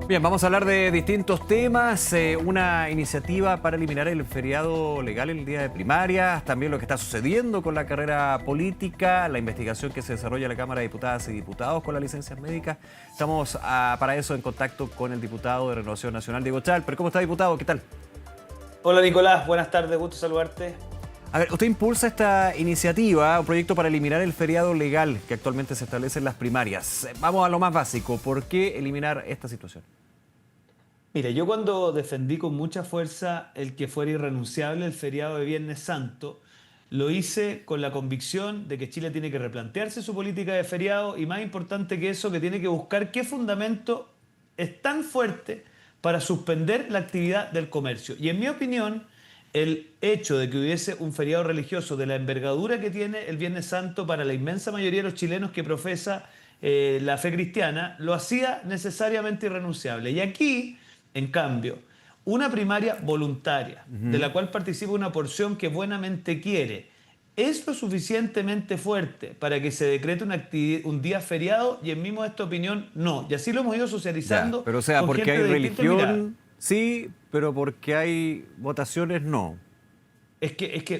Bien, vamos a hablar de distintos temas, una iniciativa para eliminar el feriado legal el día de primarias, también lo que está sucediendo con la carrera política, la investigación que se desarrolla en la Cámara de Diputadas y Diputados con las licencias médicas. Estamos para eso en contacto con el diputado de Renovación Nacional, Diego Chalper. ¿Cómo está, diputado? ¿Qué tal? Hola Nicolás, buenas tardes, gusto saludarte. A ver, usted impulsa esta iniciativa, un proyecto para eliminar el feriado legal que actualmente se establece en las primarias. Vamos a lo más básico, ¿por qué eliminar esta situación? Mira, yo cuando defendí con mucha fuerza el que fuera irrenunciable el feriado de Viernes Santo, lo hice con la convicción de que Chile tiene que replantearse su política de feriado y más importante que eso, que tiene que buscar qué fundamento es tan fuerte para suspender la actividad del comercio. Y en mi opinión, el hecho de que hubiese un feriado religioso de la envergadura que tiene el Viernes Santo para la inmensa mayoría de los chilenos que profesa la fe cristiana, lo hacía necesariamente irrenunciable. Y aquí, en cambio, una primaria voluntaria, de la cual participa una porción que buenamente quiere, es lo suficientemente fuerte para que se decrete un día feriado, y en mi modesta opinión, no. Y así lo hemos ido socializando. Ya, pero o sea, con porque gente hay de distintas miradas. religión, sí, pero porque hay votaciones, no.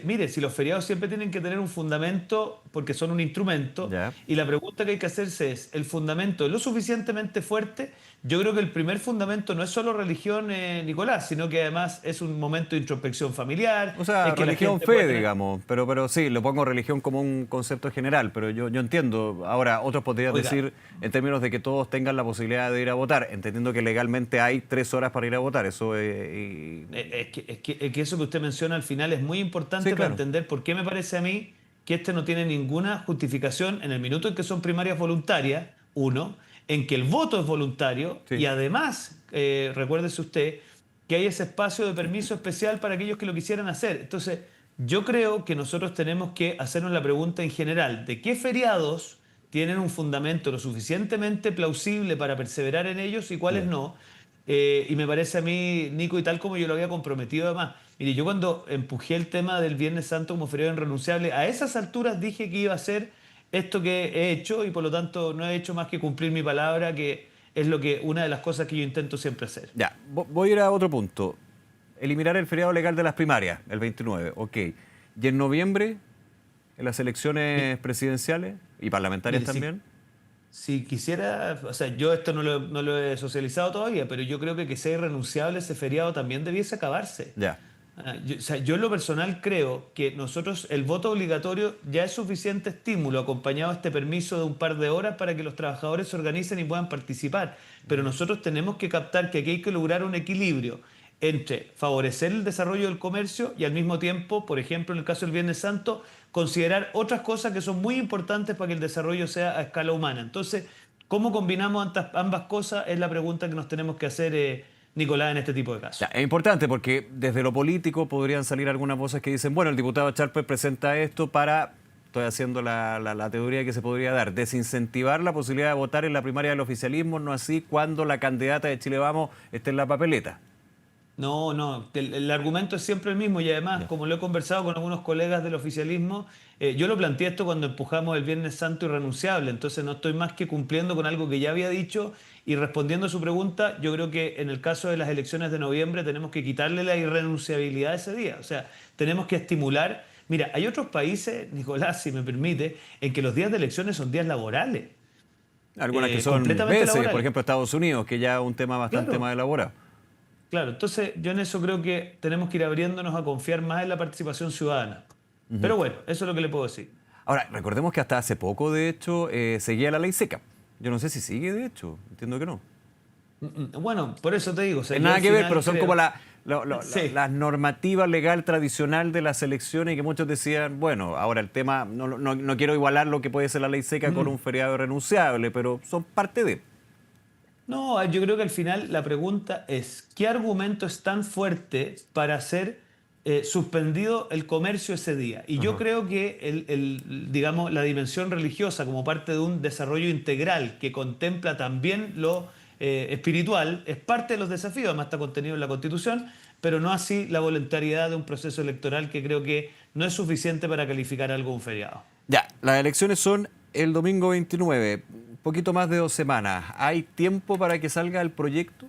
Mire, si los feriados siempre tienen que tener un fundamento porque son un instrumento, Ya. y la pregunta que hay que hacerse es, ¿el fundamento es lo suficientemente fuerte? Yo creo que el primer fundamento no es solo religión, Nicolás, sino que además es un momento de introspección familiar, O sea, es que la religión, gente fe, puede tener... digamos, pero sí, lo pongo religión como un concepto general, pero yo entiendo. Ahora, otros podrían Oiga, decir en términos de que todos tengan la posibilidad de ir a votar, entendiendo que legalmente hay 3 horas para ir a votar. Eso es que eso que usted menciona al final es muy importante sí, para claro. entender por qué me parece a mí que este no tiene ninguna justificación en el minuto en que son primarias voluntarias, uno, en que el voto es voluntario Sí. y además, recuérdese usted, que hay ese espacio de permiso especial para aquellos que lo quisieran hacer. Entonces, yo creo que nosotros tenemos que hacernos la pregunta en general, ¿de qué feriados tienen un fundamento lo suficientemente plausible para perseverar en ellos y cuáles Ya. no? Y me parece a mí, Nico, y tal como yo lo había comprometido además, mire, yo cuando empujé el tema del Viernes Santo como feriado irrenunciable, a esas alturas dije que iba a hacer esto que he hecho y por lo tanto no he hecho más que cumplir mi palabra, que es una de las cosas que yo intento siempre hacer. Ya, voy a ir a otro punto. Eliminar el feriado legal de las primarias, el 29, ok. Y en noviembre, en las elecciones presidenciales y parlamentarias Mire, también. si quisiera, o sea, yo esto no lo he socializado todavía, pero yo creo que sea irrenunciable ese feriado también debiese acabarse. Ya. O sea, yo en lo personal creo que nosotros el voto obligatorio ya es suficiente estímulo, acompañado de este permiso de un par de horas para que los trabajadores se organicen y puedan participar. Pero nosotros tenemos que captar que aquí hay que lograr un equilibrio entre favorecer el desarrollo del comercio y al mismo tiempo, por ejemplo, en el caso del Viernes Santo, considerar otras cosas que son muy importantes para que el desarrollo sea a escala humana. Entonces, ¿cómo combinamos ambas cosas? Es la pregunta que nos tenemos que hacer, Nicolás, en este tipo de Ya, casos. es importante porque desde lo político podrían salir algunas voces que dicen, bueno, el diputado Chalper presenta esto para, estoy haciendo la teoría que se podría dar, desincentivar la posibilidad de votar en la primaria del oficialismo, no así cuando la candidata de Chile Vamos esté en la papeleta. No, el argumento es siempre el mismo y además, Ya. como lo he conversado con algunos colegas del oficialismo, yo lo planteé esto cuando empujamos el Viernes Santo irrenunciable, entonces no estoy más que cumpliendo con algo que ya había dicho y respondiendo a su pregunta, yo creo que en el caso de las elecciones de noviembre tenemos que quitarle la irrenunciabilidad ese día, o sea, tenemos que estimular. Mira, hay otros países, Nicolás, si me permite, en que los días de elecciones son días laborales, Algunas que son completamente veces, por laborales. ejemplo Estados Unidos, que ya es un tema bastante más Claro. elaborado. Claro, entonces yo en eso creo que tenemos que ir abriéndonos a confiar más en la participación ciudadana. Pero bueno, eso es lo que le puedo decir. Ahora, recordemos que hasta hace poco, de hecho, seguía la ley seca. Yo no sé si sigue, de hecho, entiendo que no. Bueno, por eso te digo, o sea, Es yo nada al que ver, final pero son como creo... la Sí, normativa legal tradicional de las elecciones y que muchos decían, bueno, ahora el tema, no quiero igualar lo que puede ser la ley seca con un feriado irrenunciable, pero son parte de... no, yo creo que al final la pregunta es, ¿qué argumento es tan fuerte para hacer suspendido el comercio ese día? Y yo Ajá. creo que digamos, la dimensión religiosa como parte de un desarrollo integral que contempla también lo espiritual es parte de los desafíos, además está contenido en la Constitución, pero no así la voluntariedad de un proceso electoral que creo que no es suficiente para calificar algo un feriado. Ya, las elecciones son el domingo 29, poquito más de 2 semanas. ¿Hay tiempo para que salga el proyecto?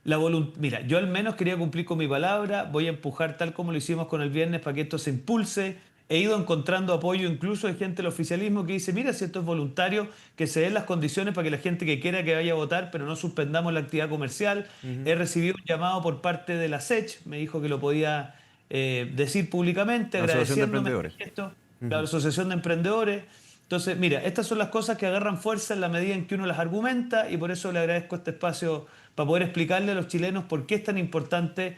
Mira, yo al menos quería cumplir con mi palabra, voy a empujar tal como lo hicimos con el viernes para que esto se impulse. He ido encontrando apoyo incluso de gente del oficialismo que dice, mira, si esto es voluntario, que se den las condiciones para que la gente que quiera que vaya a votar, pero no suspendamos la actividad comercial. Ujú. He recibido un llamado por parte de la SECH, me dijo que lo podía decir públicamente, La Asociación de agradeciéndome Emprendedores. este gesto, la Ujú. Asociación de Emprendedores. Entonces, mira, estas son las cosas que agarran fuerza en la medida en que uno las argumenta y por eso le agradezco este espacio para poder explicarle a los chilenos por qué es tan importante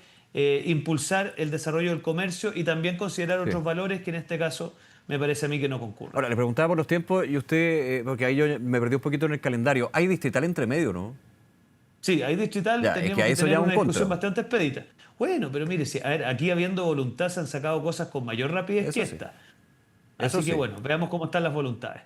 impulsar el desarrollo del comercio y también considerar Sí. otros valores que en este caso me parece a mí que no concurren. Ahora, le preguntaba por los tiempos y usted, porque ahí yo me perdí un poquito en el calendario. Hay distrital entre medio, ¿no? Sí, ahí distrital Ya, es que tendríamos a que eso tener ya un una discusión contra. bastante expedita. Bueno, pero mire, a ver, aquí habiendo voluntad se han sacado cosas con mayor rapidez que Eso sí, esta. eso Así que sí. bueno, veamos cómo están las voluntades.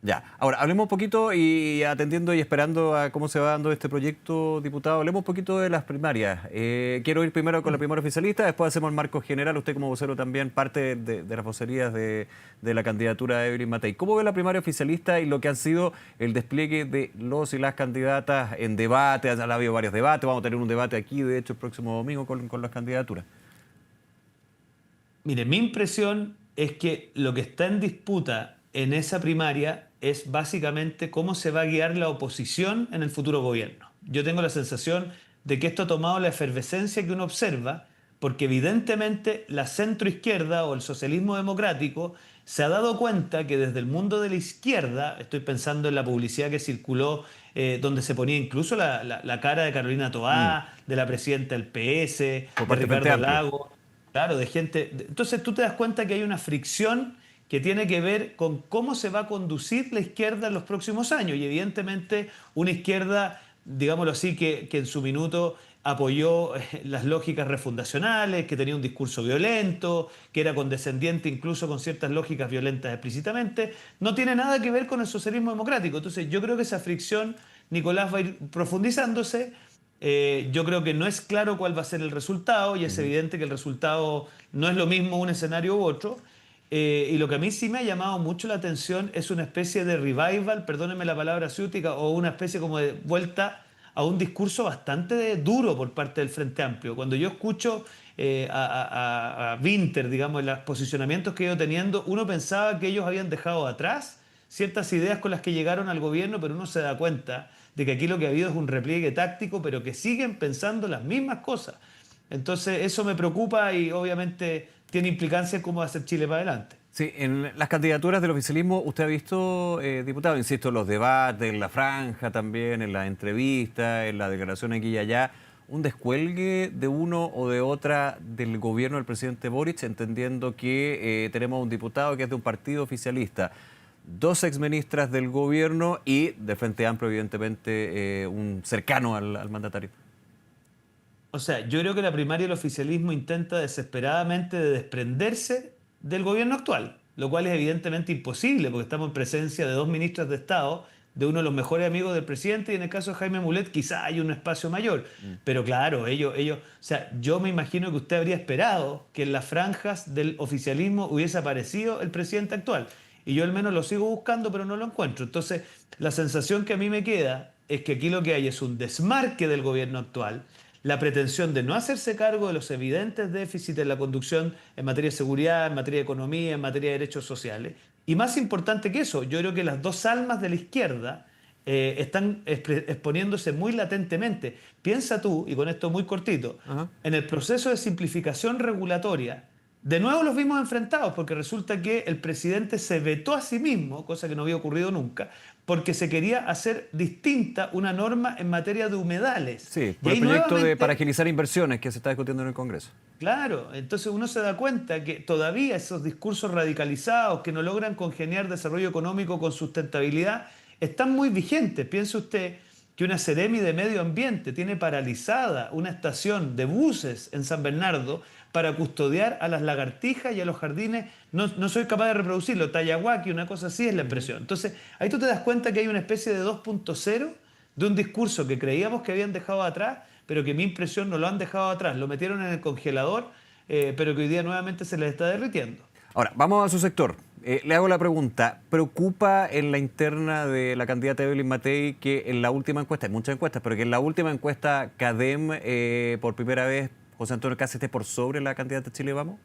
Ya, ahora hablemos un poquito y atendiendo y esperando a cómo se va dando este proyecto, diputado, hablemos un poquito de las primarias. Quiero ir primero con la primera oficialista, después hacemos el marco general. Usted como vocero también parte de las vocerías de la candidatura de Evelyn Matei. ¿Cómo ve la primaria oficialista y lo que han sido el despliegue de los y las candidatas en debate? Ha habido varios debates, vamos a tener un debate aquí, de hecho, el próximo domingo con las candidaturas. Mire, mi impresión es que lo que está en disputa en esa primaria es básicamente cómo se va a guiar la oposición en el futuro gobierno. Yo tengo la sensación de que esto ha tomado la efervescencia que uno observa, porque evidentemente la centroizquierda o el socialismo democrático se ha dado cuenta que desde el mundo de la izquierda, estoy pensando en la publicidad que circuló, donde se ponía incluso la cara de Carolina Mm, Toá, de la presidenta del PS, por de parte del Frente Ricardo Amplio. Lago. Claro, de gente. Entonces tú te das cuenta que hay una fricción que tiene que ver con cómo se va a conducir la izquierda en los próximos años. Y evidentemente una izquierda, digámoslo así, que en su minuto apoyó las lógicas refundacionales, que tenía un discurso violento, que era condescendiente incluso con ciertas lógicas violentas explícitamente, no tiene nada que ver con el socialismo democrático. Entonces yo creo que esa fricción, Nicolás, va a ir profundizándose. Yo creo que no es claro cuál va a ser el resultado y es Ujú. evidente que el resultado no es lo mismo un escenario u otro. Y lo que a mí sí me ha llamado mucho la atención es una especie de revival, perdónenme la palabra ciútica, o una especie como de vuelta a un discurso bastante duro por parte del Frente Amplio. Cuando yo escucho a Winter, digamos, en los posicionamientos que he ido teniendo, uno pensaba que ellos habían dejado atrás ciertas ideas con las que llegaron al gobierno, pero uno se da cuenta de que aquí lo que ha habido es un repliegue táctico, pero que siguen pensando las mismas cosas. Entonces eso me preocupa y obviamente tiene implicancias en cómo va a ser Chile para adelante. Sí, en las candidaturas del oficialismo, usted ha visto, diputado, insisto, en los debates, en la franja también, en las entrevistas, en la declaración aquí y allá, un descuelgue de uno o de otra del gobierno del presidente Boric, entendiendo que tenemos un diputado que es de un partido oficialista, dos exministras del gobierno y de Frente Amplio, evidentemente, un cercano al mandatario. O sea, yo creo que la primaria del oficialismo intenta desesperadamente de desprenderse del gobierno actual, lo cual es evidentemente imposible porque estamos en presencia de dos ministros de Estado, de uno de los mejores amigos del presidente y en el caso de Jaime Mulet quizá hay un espacio mayor. Mm. Pero claro, o sea, yo me imagino que usted habría esperado que en las franjas del oficialismo hubiese aparecido el presidente actual. Y yo al menos lo sigo buscando, pero no lo encuentro. Entonces, la sensación que a mí me queda es que aquí lo que hay es un desmarque del gobierno actual, la pretensión de no hacerse cargo de los evidentes déficits en la conducción en materia de seguridad, en materia de economía, en materia de derechos sociales. Y más importante que eso, yo creo que las dos almas de la izquierda están exponiéndose muy latentemente. Piensa tú, y con esto muy cortito, Ajá. en el proceso de simplificación regulatoria. De nuevo los vimos enfrentados porque resulta que el presidente se vetó a sí mismo, cosa que no había ocurrido nunca, porque se quería hacer distinta una norma en materia de humedales. Sí, Y por el ahí proyecto para nuevamente, agilizar inversiones que se está discutiendo en el Congreso. claro, entonces uno se da cuenta que todavía esos discursos radicalizados que no logran congeniar desarrollo económico con sustentabilidad están muy vigentes. Piense usted que una Seremi de Medio Ambiente tiene paralizada una estación de buses en San Bernardo para custodiar a las lagartijas y a los jardines. No, no soy capaz de reproducirlo. Tayahuaki, una cosa así es la Ujú. expresión. Entonces, ahí tú te das cuenta que hay una especie de 2.0 de un discurso que creíamos que habían dejado atrás, pero que mi impresión no lo han dejado atrás. Lo metieron en el congelador, pero que hoy día nuevamente se les está derritiendo. Ahora, vamos a su sector. Le hago la pregunta, ¿preocupa en la interna de la candidata Evelyn Matei que en la última encuesta, hay muchas encuestas, pero que en la última encuesta CADEM, por primera vez, José Antonio Kast esté por sobre la candidata Chile Vamos?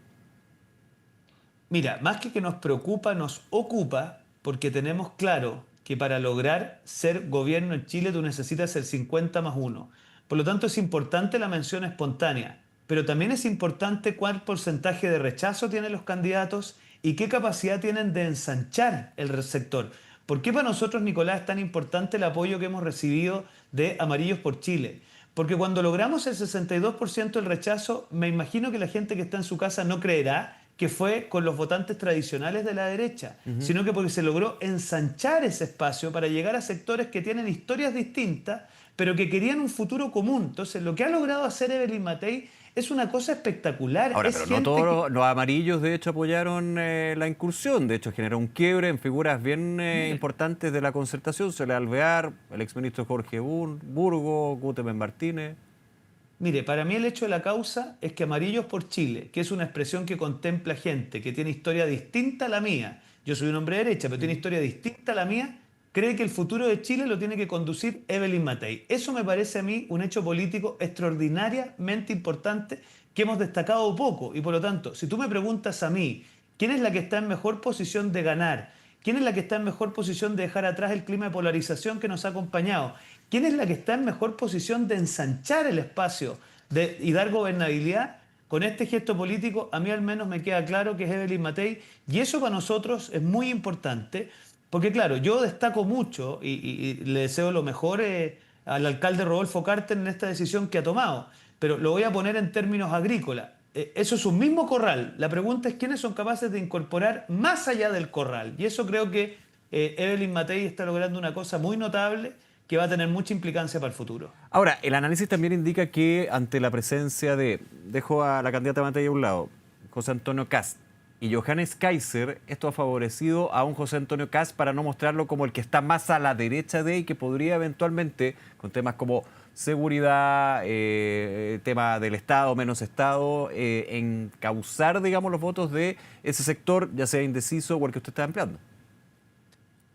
Mira, más que nos preocupa, nos ocupa porque tenemos claro que para lograr ser gobierno en Chile tú necesitas el 50+1. Por lo tanto, es importante la mención espontánea, pero también es importante cuál porcentaje de rechazo tienen los candidatos y qué capacidad tienen de ensanchar el sector. ¿Por qué para nosotros, Nicolás, es tan importante el apoyo que hemos recibido de Amarillos por Chile? Porque cuando logramos el 62% del rechazo, me imagino que la gente que está en su casa no creerá que fue con los votantes tradicionales de la derecha, sino que porque se logró ensanchar ese espacio para llegar a sectores que tienen historias distintas, pero que querían un futuro común. Entonces, lo que ha logrado hacer Evelyn Matei es una cosa espectacular. Ahora, Es pero no gente todos que... los amarillos, de hecho, apoyaron la incursión. De hecho, generó un quiebre en figuras bien importantes de la concertación. Soledad Alvear, el exministro Jorge Burgo, Gutemen Martínez. Mire, para mí el hecho de la causa es que Amarillos por Chile, que es una expresión que contempla gente que tiene historia distinta a la mía, yo soy un hombre de derecha, pero tiene historia distinta a la mía, cree que el futuro de Chile lo tiene que conducir Evelyn Matei. Eso me parece a mí un hecho político extraordinariamente importante que hemos destacado poco. Y por lo tanto, si tú me preguntas a mí, ¿quién es la que está en mejor posición de ganar? ¿Quién es la que está en mejor posición de dejar atrás el clima de polarización que nos ha acompañado? ¿Quién es la que está en mejor posición de ensanchar el espacio y dar gobernabilidad? Con este gesto político, a mí al menos me queda claro que es Evelyn Matei, y eso para nosotros es muy importante, porque claro, yo destaco mucho y le deseo lo mejor al alcalde Rodolfo Carter en esta decisión que ha tomado, pero lo voy a poner en términos agrícolas. Eso es un mismo corral. La pregunta es quiénes son capaces de incorporar más allá del corral. Y eso creo que Evelyn Matei está logrando una cosa muy notable que va a tener mucha implicancia para el futuro. Ahora, el análisis también indica que ante la presencia dejo a la candidata Matei a un lado, José Antonio Kast y Johannes Kaiser, esto ha favorecido a un José Antonio Kast para no mostrarlo como el que está más a la derecha de y que podría eventualmente, con temas como seguridad, tema del Estado, menos Estado, encauzar, digamos, los votos de ese sector, ya sea indeciso o el que usted está empleando.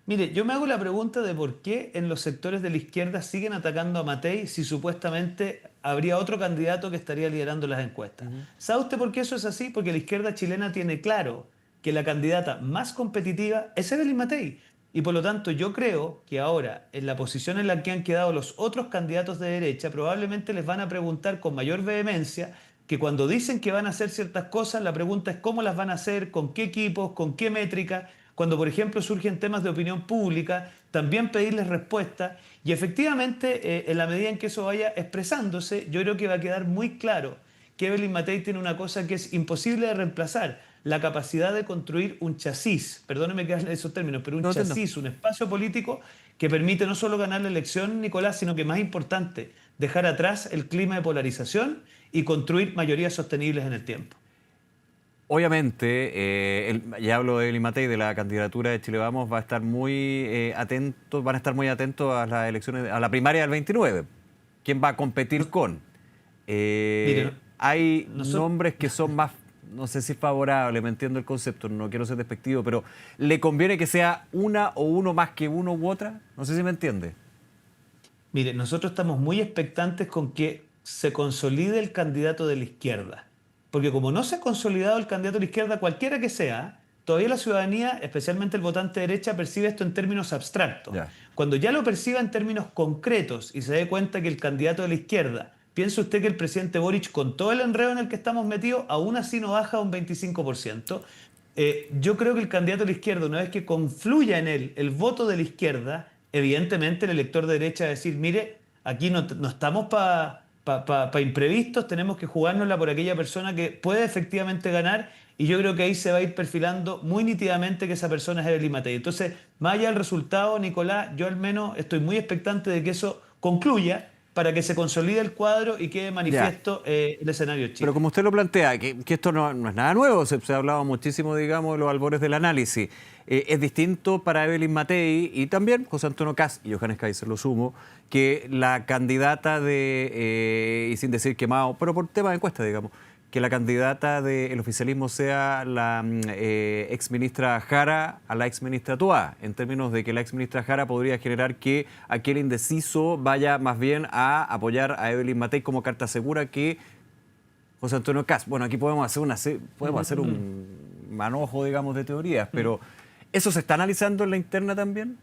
Mire, yo me hago la pregunta de por qué en los sectores de la izquierda siguen atacando a Matei si supuestamente habría otro candidato que estaría liderando las encuestas. ¿Sabe usted por qué eso es así? Porque la izquierda chilena tiene claro que la candidata más competitiva es Evelyn Matei. Y por lo tanto yo creo que ahora, en la posición en la que han quedado los otros candidatos de derecha, probablemente les van a preguntar con mayor vehemencia que cuando dicen que van a hacer ciertas cosas, la pregunta es cómo las van a hacer, con qué equipos, con qué métrica. Cuando, por ejemplo, surgen temas de opinión pública, también pedirles respuesta. Y efectivamente, en la medida en que eso vaya expresándose, yo creo que va a quedar muy claro que Evelyn Matei tiene una cosa que es imposible de reemplazar, la capacidad de construir un chasis, perdóneme que hable de esos términos, pero un No entiendo. chasis, un espacio político que permite no solo ganar la elección, Nicolás, sino que más importante, dejar atrás el clima de polarización y construir mayorías sostenibles en el tiempo. Obviamente, ya hablo de Evelyn Matei, de la candidatura de Chile Vamos, va a estar muy atentos, van a estar muy atentos a las elecciones, a la primaria del 29. ¿Quién va a competir con? Mire, Hay nosotros... nombres que son más, no sé si favorables, me entiendo el concepto, no quiero ser despectivo, pero ¿le conviene que sea una o uno más que uno u otra? No sé si me entiende. Mire, nosotros estamos muy expectantes con que se consolide el candidato de la izquierda. Porque como no se ha consolidado el candidato de la izquierda, cualquiera que sea, todavía la ciudadanía, especialmente el votante de derecha, percibe esto en términos abstractos. Ya. Cuando ya lo perciba en términos concretos y se dé cuenta que el candidato de la izquierda, piensa usted que el presidente Boric, con todo el enredo en el que estamos metidos, aún así no baja a un 25%. Yo creo que el candidato de la izquierda, una vez que confluya en él el voto de la izquierda, evidentemente el elector de derecha va a decir, mire, aquí no estamos para imprevistos, tenemos que jugárnosla por aquella persona que puede efectivamente ganar, y yo creo que ahí se va a ir perfilando muy nítidamente que esa persona es Evelyn Matei. Entonces, más allá del resultado, Nicolás, yo al menos estoy muy expectante de que eso concluya para que se consolide el cuadro y quede Ya. manifiesto el escenario de Pero Chile. como usted lo plantea, que esto no es nada nuevo, se ha hablado muchísimo, digamos, de los albores del análisis. Es distinto para Evelyn Matei y también José Antonio Kast, y Johannes Kaiser lo sumo, que la candidata y sin decir quemado, pero por tema de encuesta, digamos, que la candidata del oficialismo sea la exministra Jara a la exministra Toá, en términos de que la exministra Jara podría generar que aquel indeciso vaya más bien a apoyar a Evelyn Matei como carta segura que José Antonio Kast. Bueno, aquí podemos hacer un manojo, digamos, de teorías, pero ¿eso se está analizando en la interna también?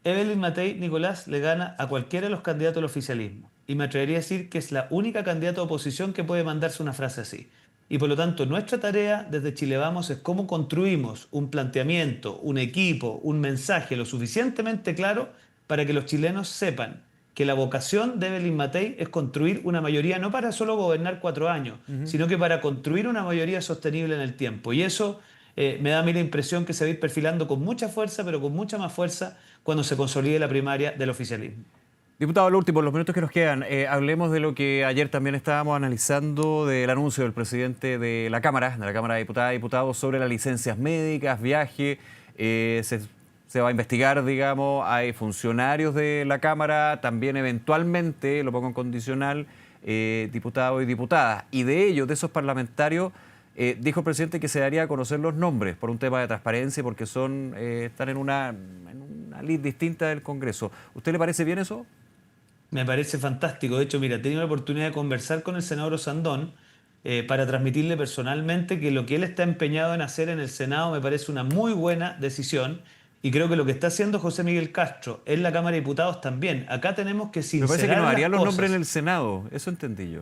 Evelyn Matei, Nicolás, le gana a cualquiera de los candidatos al oficialismo. Y me atrevería a decir que es la única candidata de oposición que puede mandarse una frase así. Y por lo tanto, nuestra tarea desde Chile Vamos es cómo construimos un planteamiento, un equipo, un mensaje lo suficientemente claro para que los chilenos sepan que la vocación de Evelyn Matei es construir una mayoría no para solo gobernar 4 años, sino que para construir una mayoría sostenible en el tiempo. Y eso me da a mí la impresión que se va a ir perfilando con mucha fuerza, pero con mucha más fuerza cuando se consolide la primaria del oficialismo. Diputado, lo último, los minutos que nos quedan, hablemos de lo que ayer también estábamos analizando del anuncio del presidente de la Cámara de Diputadas y Diputados sobre las licencias médicas, viaje. Se va a investigar, digamos, hay funcionarios de la Cámara, también eventualmente, lo pongo en condicional, diputados y diputadas. Y de ellos, de esos parlamentarios, dijo el presidente que se daría a conocer los nombres por un tema de transparencia, porque están en una lid distinta del Congreso. ¿Usted le parece bien eso? Me parece fantástico. De hecho, mira, he tenido la oportunidad de conversar con el senador Osandón para transmitirle personalmente que lo que él está empeñado en hacer en el Senado me parece una muy buena decisión. Y creo que lo que está haciendo José Miguel Castro en la Cámara de Diputados también. Acá tenemos que sincerar. Me parece que nos harían las los nombres cosas. en el Senado, eso entendí yo.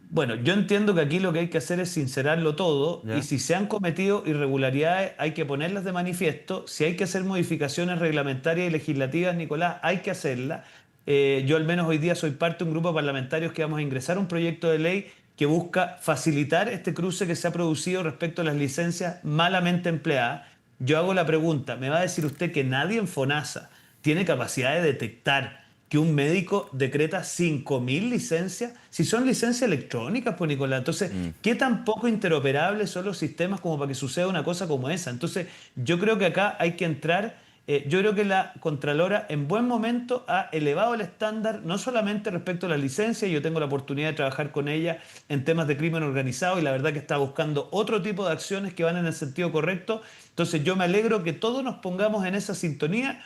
Bueno, yo entiendo que aquí lo que hay que hacer es sincerarlo todo y ¿Ya? si se han cometido irregularidades hay que ponerlas de manifiesto. Si hay que hacer modificaciones reglamentarias y legislativas, Nicolás, hay que hacerlas. Yo al menos hoy día soy parte de un grupo de parlamentarios que vamos a ingresar un proyecto de ley que busca facilitar este cruce que se ha producido respecto a las licencias malamente empleadas. Yo hago la pregunta, ¿me va a decir usted que nadie en FONASA tiene capacidad de detectar que un médico decreta 5.000 licencias? Si son licencias electrónicas, pues Nicolás, entonces, ¿qué tan poco interoperables son los sistemas como para que suceda una cosa como esa? Entonces, yo creo que acá hay que entrar. Yo creo que la Contralora en buen momento ha elevado el estándar, no solamente respecto a las licencias, yo tengo la oportunidad de trabajar con ella en temas de crimen organizado y la verdad que está buscando otro tipo de acciones que van en el sentido correcto. Entonces yo me alegro que todos nos pongamos en esa sintonía,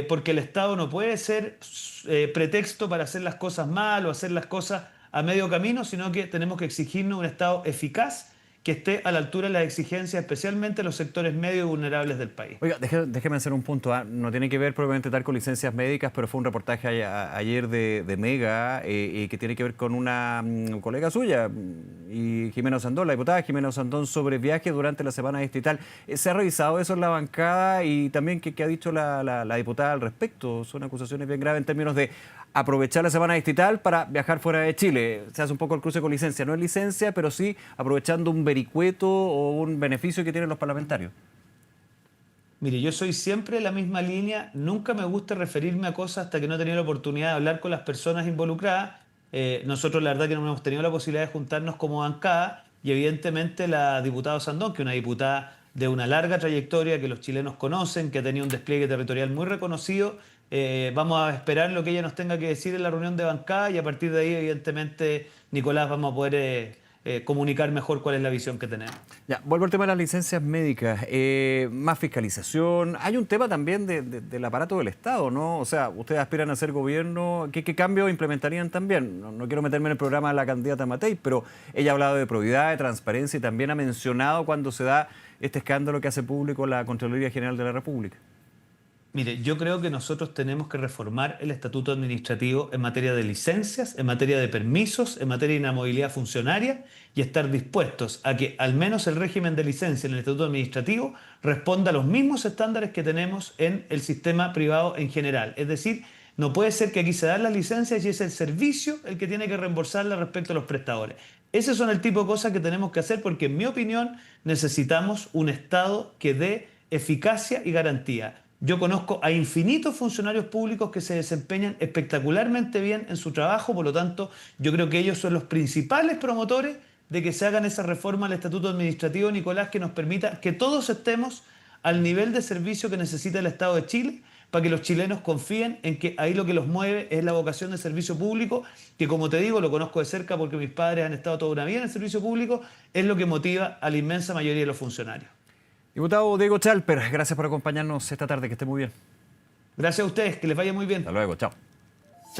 porque el Estado no puede ser pretexto para hacer las cosas mal o hacer las cosas a medio camino, sino que tenemos que exigirnos un Estado eficaz que esté a la altura de las exigencias, especialmente en los sectores medios y vulnerables del país. Oiga, déjeme hacer un punto. No tiene que ver probablemente tal con licencias médicas, pero fue un reportaje ayer de Mega que tiene que ver con una colega suya, y Jimena Osandón, la diputada Jimena Osandón, sobre viajes durante la semana distrital. ¿Se ha revisado eso en la bancada? Y también, ¿qué ha dicho la diputada al respecto? Son acusaciones bien graves en términos de aprovechar la semana distrital para viajar fuera de Chile. Se hace un poco el cruce con licencia. No es licencia, pero sí aprovechando un vericueto o un beneficio que tienen los parlamentarios. Mire, yo soy siempre de la misma línea, nunca me gusta referirme a cosas hasta que no he tenido la oportunidad de hablar con las personas involucradas. Nosotros la verdad que no hemos tenido la posibilidad de juntarnos como bancada y evidentemente la diputada Sandón, que es una diputada de una larga trayectoria que los chilenos conocen, que ha tenido un despliegue territorial muy reconocido, vamos a esperar lo que ella nos tenga que decir en la reunión de bancada y a partir de ahí evidentemente, Nicolás, vamos a poder comunicar mejor cuál es la visión que tenemos. Ya, vuelvo al tema de las licencias médicas, más fiscalización. Hay un tema también del aparato del Estado, ¿no? O sea, ustedes aspiran a ser gobierno, ¿qué cambios implementarían también? No quiero meterme en el programa de la candidata Matei, pero ella ha hablado de probidad, de transparencia y también ha mencionado cuando se da este escándalo que hace público la Contraloría General de la República. Mire, yo creo que nosotros tenemos que reformar el estatuto administrativo en materia de licencias, en materia de permisos, en materia de inamovilidad funcionaria y estar dispuestos a que al menos el régimen de licencia en el estatuto administrativo responda a los mismos estándares que tenemos en el sistema privado en general. Es decir, no puede ser que aquí se dan las licencias y es el servicio el que tiene que reembolsarlas respecto a los prestadores. Ese son el tipo de cosas que tenemos que hacer porque, en mi opinión, necesitamos un Estado que dé eficacia y garantía. Yo conozco a infinitos funcionarios públicos que se desempeñan espectacularmente bien en su trabajo, por lo tanto, yo creo que ellos son los principales promotores de que se hagan esa reforma al Estatuto Administrativo, Nicolás, que nos permita que todos estemos al nivel de servicio que necesita el Estado de Chile para que los chilenos confíen en que ahí lo que los mueve es la vocación de servicio público, que como te digo, lo conozco de cerca porque mis padres han estado toda una vida en el servicio público, es lo que motiva a la inmensa mayoría de los funcionarios. Diputado Diego Chalper, gracias por acompañarnos esta tarde, que esté muy bien. Gracias a ustedes, que les vaya muy bien. Hasta luego, chao.